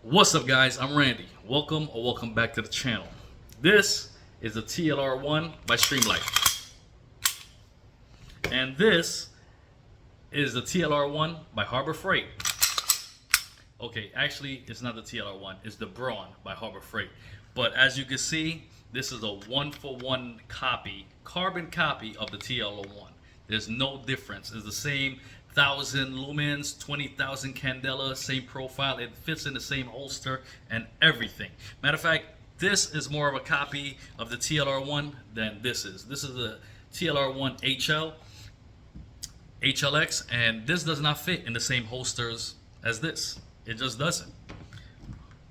What's up, guys? I'm Randy. Welcome back to the channel. This is the TLR1 by Streamlight. And this is the TLR1 by Harbor Freight. Okay, actually, it's not the TLR1. It's the Braun by Harbor Freight. But as you can see, this is a one-for-one copy, carbon copy of the TLR1. There's no difference. It's the same 1,000 lumens, 20,000 candela, same profile. It fits in the same holster and everything. Matter of fact, this is more of a copy of the TLR1 than this is. This is the TLR1 HLX, and this does not fit in the same holsters as this. It just doesn't.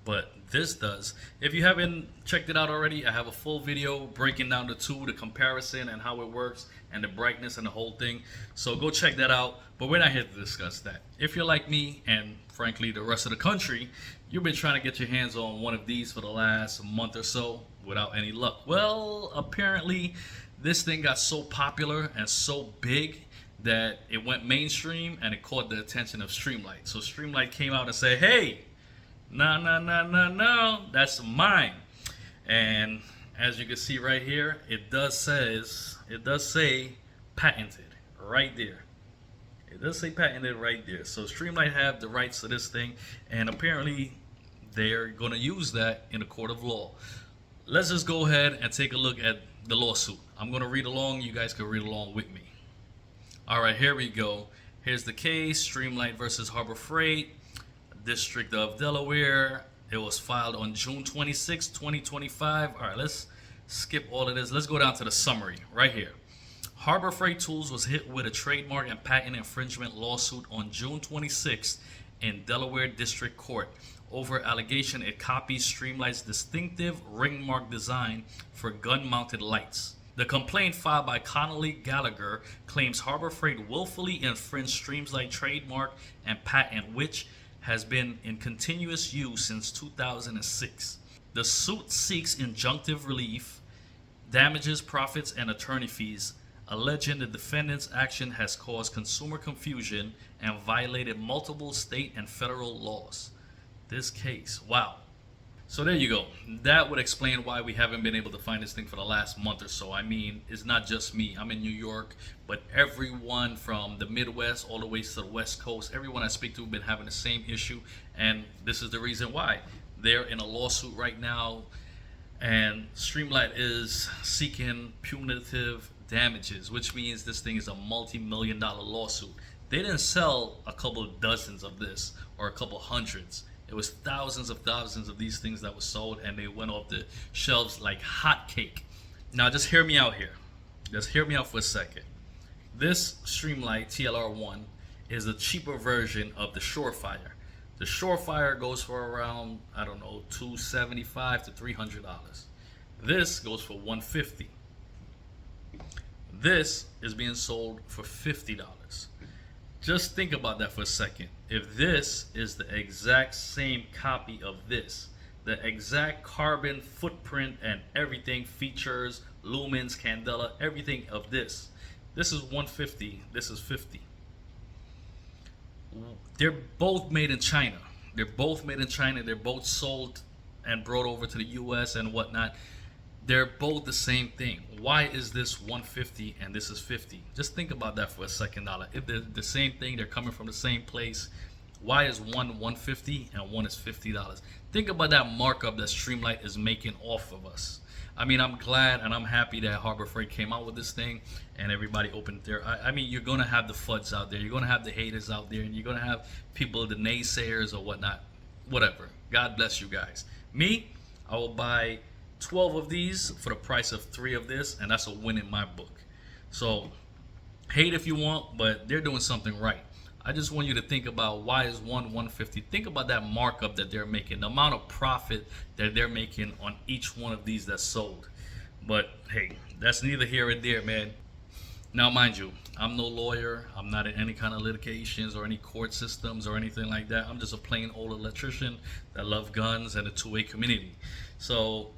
But this does. If you haven't checked it out already, I have a full video breaking down the two, the comparison and how it works and the brightness and the whole thing. So go check that out. But we're not here to discuss that. If you're like me and frankly the rest of the country, you've been trying to get your hands on one of these for the last month or so without any luck. Well, apparently this thing got so popular and so big that it went mainstream and it caught the attention of Streamlight. So Streamlight came out and said, hey, no, that's mine. And as you can see right here, it does say patented right there. It does say patented right there. So Streamlight have the rights to this thing, and apparently they're going to use that in a court of law. Let's just go ahead and take a look at the lawsuit. I'm going to read along. You guys can read along with me. All right, here we go. Here's the case: Streamlight versus Harbor Freight, District of Delaware. It was filed on June 26, 2025. All right, let's skip all of this. Let's go down to the summary right here. Harbor Freight Tools was hit with a trademark and patent infringement lawsuit on June 26 in Delaware District Court over allegation it copies Streamlight's distinctive ring mark design for gun-mounted lights. The complaint filed by Connolly Gallagher claims Harbor Freight willfully infringed Streamlight trademark and patent, which has been in continuous use since 2006. The suit seeks injunctive relief, damages, profits, and attorney fees, alleging the defendant's action has caused consumer confusion and violated multiple state and federal laws. This case, wow. So there you go. That would explain why we haven't been able to find this thing for the last month or so. I mean, it's not just me. I'm in New York, but everyone from the Midwest all the way to the West Coast, everyone I speak to have been having the same issue, and this is the reason why. They're in a lawsuit right now, and Streamlight is seeking punitive damages, which means this thing is a multi-million-dollar lawsuit. They didn't sell a couple of dozens of this or a couple hundreds. It was thousands of these things that were sold, and they went off the shelves like hotcake. Now just hear me out here. Just hear me out for a second. This Streamlight TLR1 is a cheaper version of the Surefire. The Surefire goes for around, I don't know, $275 to $300. This goes for $150. This is being sold for $50. Just think about that for a second. If this is the exact same copy of this, the exact carbon footprint and everything, features, lumens, candela, everything of this is $150, this is $50. They're both made in China. They're both sold and brought over to the US and whatnot. They're both the same thing. Why is this $150 and this is $50? Just think about that for a second. If they're the same thing, they're coming from the same place, why is one $150 and one is $50? Think about that markup that Streamlight is making off of us. I mean, I'm glad and I'm happy that Harbor Freight came out with this thing and everybody opened their. I mean, you're going to have the FUDs out there. You're going to have the haters out there, and you're going to have people, the naysayers or whatnot. Whatever. God bless you guys. Me, I will buy 12 of these for the price of 3 of this, and that's a win in my book. So hate if you want, but they're doing something right. I just want you to think about why is one $150. Think about that markup that they're making, the amount of profit that they're making on each one of these that's sold. But hey, that's neither here or there, man. Now mind you, I'm no lawyer. I'm not in any kind of litigations or any court systems or anything like that. I'm just a plain old electrician that loves guns and the two-way community. So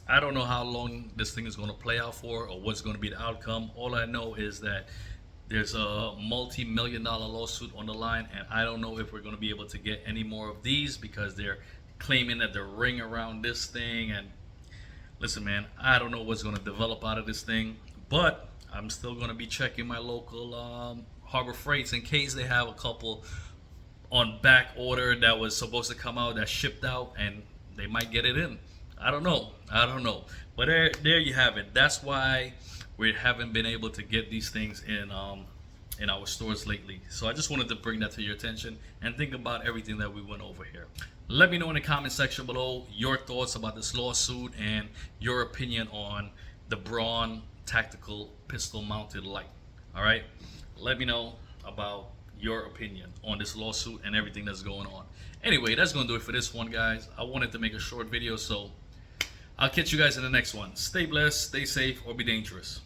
I don't know how long this thing is going to play out for or what's going to be the outcome. All I know is that there's a multi-million-dollar lawsuit on the line, and I don't know if we're going to be able to get any more of these because they're claiming that the ring around this thing. And listen, man, I don't know what's going to develop out of this thing, but I'm still going to be checking my local Harbor Freights in case they have a couple on back order that was supposed to come out, that shipped out, and they might get it in. I don't know. But there you have it. That's why we haven't been able to get these things in our stores lately. So I just wanted to bring that to your attention and think about everything that we went over here. Let me know in the comment section below your thoughts about this lawsuit and your opinion on the Braun tactical pistol mounted light. All right, let me know about your opinion on this lawsuit and everything that's going on. Anyway, that's gonna do it for this one, guys. I wanted to make a short video, so I'll catch you guys in the next one. Stay blessed, stay safe, or be dangerous.